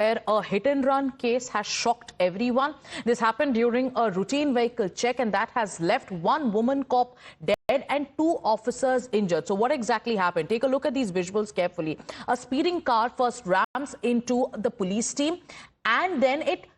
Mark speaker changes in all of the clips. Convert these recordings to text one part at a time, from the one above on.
Speaker 1: where a hit and run case has shocked everyone. This happened during a routine vehicle check, and that has left one woman cop dead and two officers injured. So what exactly happened? Take a look at these visuals carefully. A speeding car first rams into the police team, and then it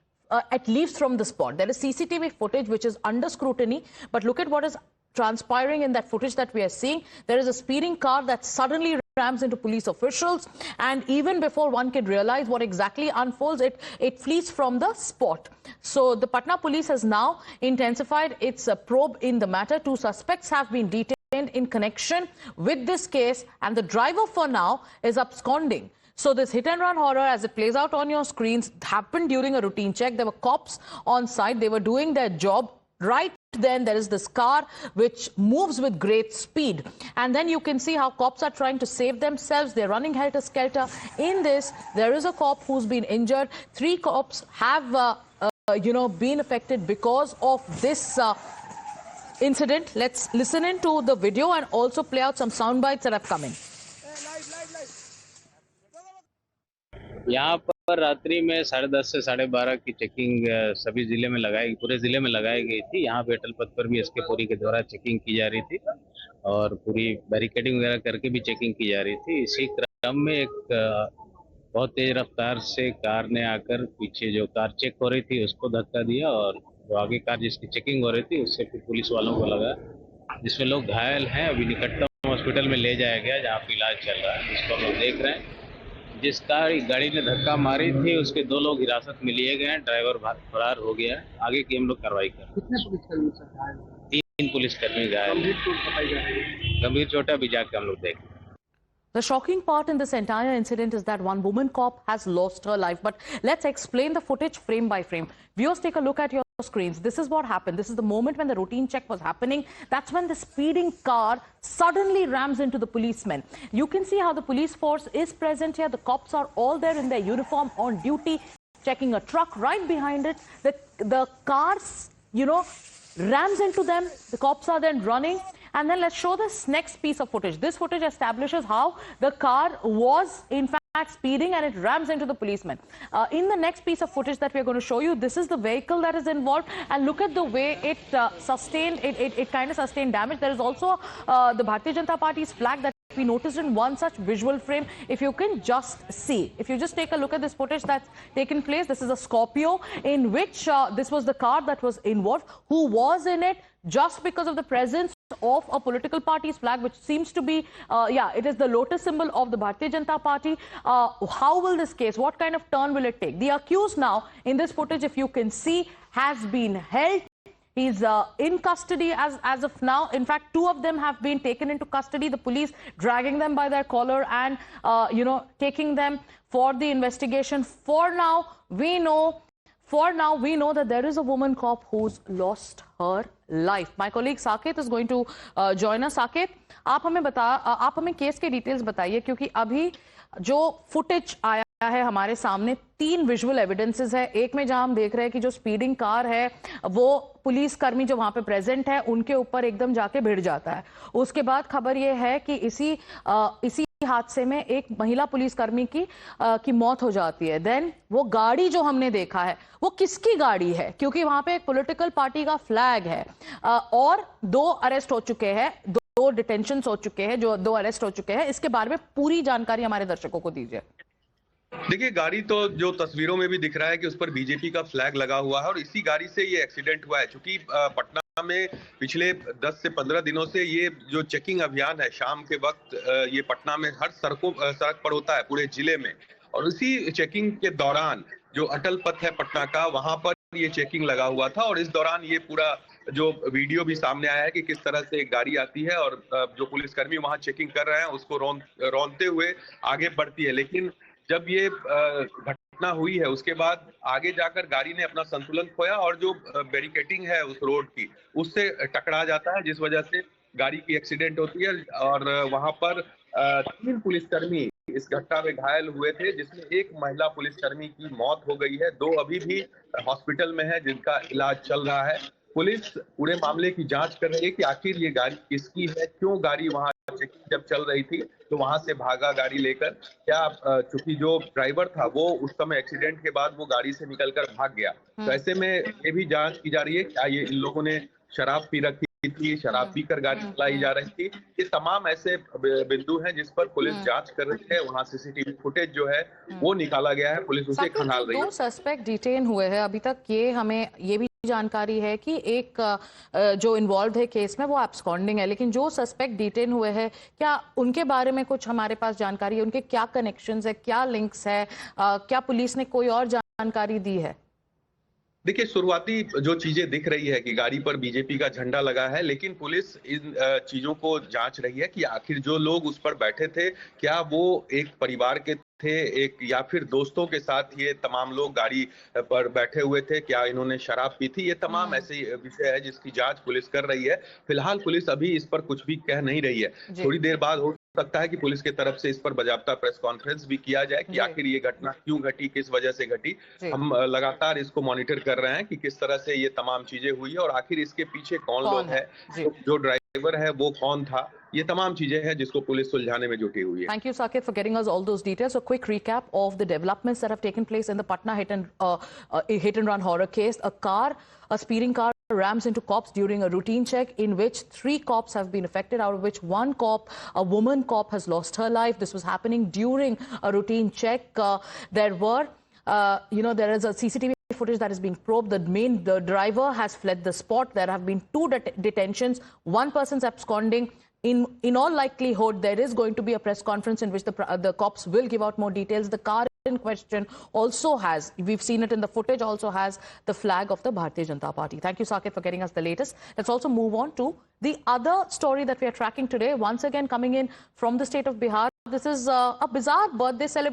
Speaker 1: leaves from the spot. There is CCTV footage which is under scrutiny, but look at what is transpiring in that footage that we are seeing. There is a speeding car that suddenly rams into police officials, and even before one can realize what exactly unfolds, it flees from the spot. So the Patna police has now intensified its probe in the matter. Two suspects have been detained in connection with this case, and the driver for now is absconding. So this hit and run horror, as it plays out on your screens, happened during a routine check. There were cops on site. They were doing their job. Right then there is this car which moves with great speed, and then you can see how cops are trying to save themselves. They're running helter-skelter. In this, there is a cop who's been injured. Three cops have been affected because of this incident. Let's listen into the video and also play out some sound bites that have come in.
Speaker 2: यहाँ पर रात्रि में 10:30 से 12:30 की checking सभी जिले में पूरे जिले में लगाई गई थी। यहाँ पे अटल पथ पर भी एसके पुरी के द्वारा चेकिंग की जा रही थी और पूरी बैरिकेडिंग वगैरह करके भी चेकिंग की जा रही थी। इसी क्रम में एक बहुत तेज रफ्तार से कार ने आकर पीछे जो कार चेक हो रही थी उसको धक्का दिया, और जो आगे कार जिसकी चेकिंग हो रही थी उससे फिर पुलिस वालों को लगा, जिसमें लोग घायल हैं। अभी निकटतम हॉस्पिटल में ले जाया गया जहाँ पे इलाज चल रहा है, जिसको हम लोग देख रहे हैं। जिस गाड़ी ने धक्का मारी थी उसके 2 लोग हिरासत में लिए गए हैं। ड्राइवर फरार हो गया है। आगे की हम लोग कार्रवाई कर रहे हैं।
Speaker 3: कितने पुलिसकर्मी?
Speaker 2: 3 पुलिसकर्मी घायल, गंभीर चोट अभी जाके हम लोग देखें।
Speaker 1: The shocking part in this entire incident is that one woman cop has lost her life. But let's explain the footage frame by frame. Viewers, take a look at your screens. This is what happened. This is the moment when the routine check was happening. That's when the speeding car suddenly rams into the policemen. You can see how the police force is present here. The cops are all there in their uniform on duty, checking a truck right behind it. The cars, rams into them. The cops are then running. And then let's show this next piece of footage. This footage establishes how the car was in fact speeding and it rams into the policeman. In the next piece of footage that we're going to show you, this is the vehicle that is involved, and look at the way it kind of sustained damage. There is also the Bharatiya Janata Party's flag that we noticed in one such visual frame. If you can just see, if you just take a look at this footage that's taken place, this is a Scorpio in which this was the car that was involved. Who was in it? Just because of the presence of a political party's flag, which seems to be, it is the lotus symbol of the Bharatiya Janata Party. How will this case, what kind of turn will it take? The accused now, in this footage, if you can see, has been held. He's in custody as of now. In fact, 2 of them have been taken into custody. The police dragging them by their collar and, taking them for the investigation. For now, we know that there is a woman cop who's lost her life. My colleague Saket is going to join us. Saket, आप हमें case के details बताइए, क्योंकि अभी जो footage आया है हमारे सामने 3 विजुअल एविडेंसेस है। एक में जहां हम देख रहे हैं कि जो स्पीडिंग कार है वो पुलिसकर्मी जो वहां पे प्रेजेंट है उनके ऊपर एकदम जाके भिड़ जाता है। उसके बाद खबर ये है कि इसी हादसे में एक महिला पुलिसकर्मी की मौत हो जाती है। देन वो गाड़ी जो हमने देखा है वो किसकी गाड़ी है, क्योंकि वहां पे एक पॉलिटिकल पार्टी का फ्लैग है, और 2 अरेस्ट हो चुके हैं, 2 डिटेंशन हो चुके हैं, जो 2 अरेस्ट हो चुके हैं। इसके बारे में पूरी जानकारी हमारे दर्शकों को दीजिए।
Speaker 4: देखिए, गाड़ी तो जो तस्वीरों में भी दिख रहा है कि उस पर बीजेपी का फ्लैग लगा हुआ है, और इसी गाड़ी से ये एक्सीडेंट हुआ है। क्योंकि पटना में पिछले 10 से 15 दिनों से ये जो चेकिंग अभियान है शाम के वक्त, ये पटना में हर सड़क पर होता है पूरे जिले में, और उसी चेकिंग के दौरान जो अटल पथ है पटना का, वहां पर ये चेकिंग लगा हुआ था। और इस दौरान ये पूरा जो वीडियो भी सामने आया है कि किस तरह से एक गाड़ी आती है और जो पुलिसकर्मी वहां चेकिंग कर रहे हैं उसको रौंदते हुए आगे बढ़ती है। लेकिन जब ये घटना हुई है उसके बाद आगे जाकर गाड़ी ने अपना संतुलन खोया और जो बैरिकेडिंग है उस रोड की उससे टकरा जाता है, जिस वजह से गाड़ी की एक्सीडेंट होती है। और वहां पर 3 पुलिसकर्मी इस घटना में घायल हुए थे, जिसमें एक महिला पुलिसकर्मी की मौत हो गई है। 2 अभी भी हॉस्पिटल में है जिनका इलाज चल रहा है। पुलिस पूरे मामले की जांच कर रही है कि आखिर ये गाड़ी किसकी है, क्यों गाड़ी वहां चेकिंग जब चल रही थी तो वहां से भागा गाड़ी लेकर। क्या चूंकि जो ड्राइवर था वो उस समय एक्सीडेंट के बाद वो गाड़ी से निकलकर भाग गया, तो ऐसे में ये भी जांच की जा रही है क्या ये इन लोगों ने शराब पी रखी थी, शराब पीकर गाड़ी चलाई जा रही थी। ये तमाम ऐसे बिंदु हैं जिस पर पुलिस जांच कर रही है। वहां सीसीटीवी फुटेज जो है वो निकाला गया है, पुलिस उसे खंगाल रही है।
Speaker 1: दो सस्पेक्ट डिटेन हुए हैं अभी तक, ये हमें ये भी जानकारी है कि एक जो इन्वॉल्व है केस में वो एब्सकॉन्डिंग है, लेकिन जो सस्पेक्ट डिटेन हुए हैं क्या उनके बारे में कुछ हमारे पास जानकारी है? उनके क्या कनेक्शंस है, क्या लिंक्स है, क्या पुलिस ने कोई और जानकारी दी है?
Speaker 4: देखिए, शुरुआती जो चीजें दिख रही है कि गाड़ी पर बीजेपी का झंडा लगा है, लेकिन पुलिस इन चीजों को जांच रही है कि आखिर जो लोग उस पर बैठे थे क्या वो एक परिवार के थे, एक या फिर दोस्तों के साथ ये तमाम लोग गाड़ी पर बैठे हुए थे, क्या इन्होंने शराब पी थी। ये तमाम ऐसे विषय है जिसकी जांच पुलिस कर रही है। फिलहाल पुलिस अभी इस पर कुछ भी कह नहीं रही है। थोड़ी देर बाद हो सकता है कि पुलिस की तरफ से इस पर बाकायदा प्रेस कॉन्फ्रेंस भी किया जाए कि आखिर ये घटना क्यों घटी, किस वजह से घटी। हम लगातार इसको मॉनिटर कर रहे हैं कि किस तरह से ये तमाम चीजें हुई है और आखिर इसके पीछे कौन लोग हैं, जो ड्राइवर है वो कौन था। ये तमाम चीजें हैं जिसको पुलिस सुलझाने में जुटी हुई है।
Speaker 1: Thank you, Saket, for getting us all those details. A quick recap of the developments that have taken place in the Patna hit and run horror case. A speeding car rams into cops during a routine check in which 3 cops have been affected, out of which 1 cop, a woman cop, has lost her life. This was happening during a routine check. There is a CCTV footage that is being probed. The driver has fled the spot. There have been 2 detentions. 1 person's absconding. In all likelihood, there is going to be a press conference in which the cops will give out more details. The car in question also has, we've seen it in the footage, also has the flag of the Bharatiya Janata Party. Thank you, Saket, for getting us the latest. Let's also move on to the other story that we are tracking today. Once again, coming in from the state of Bihar. This is a bizarre birthday celebration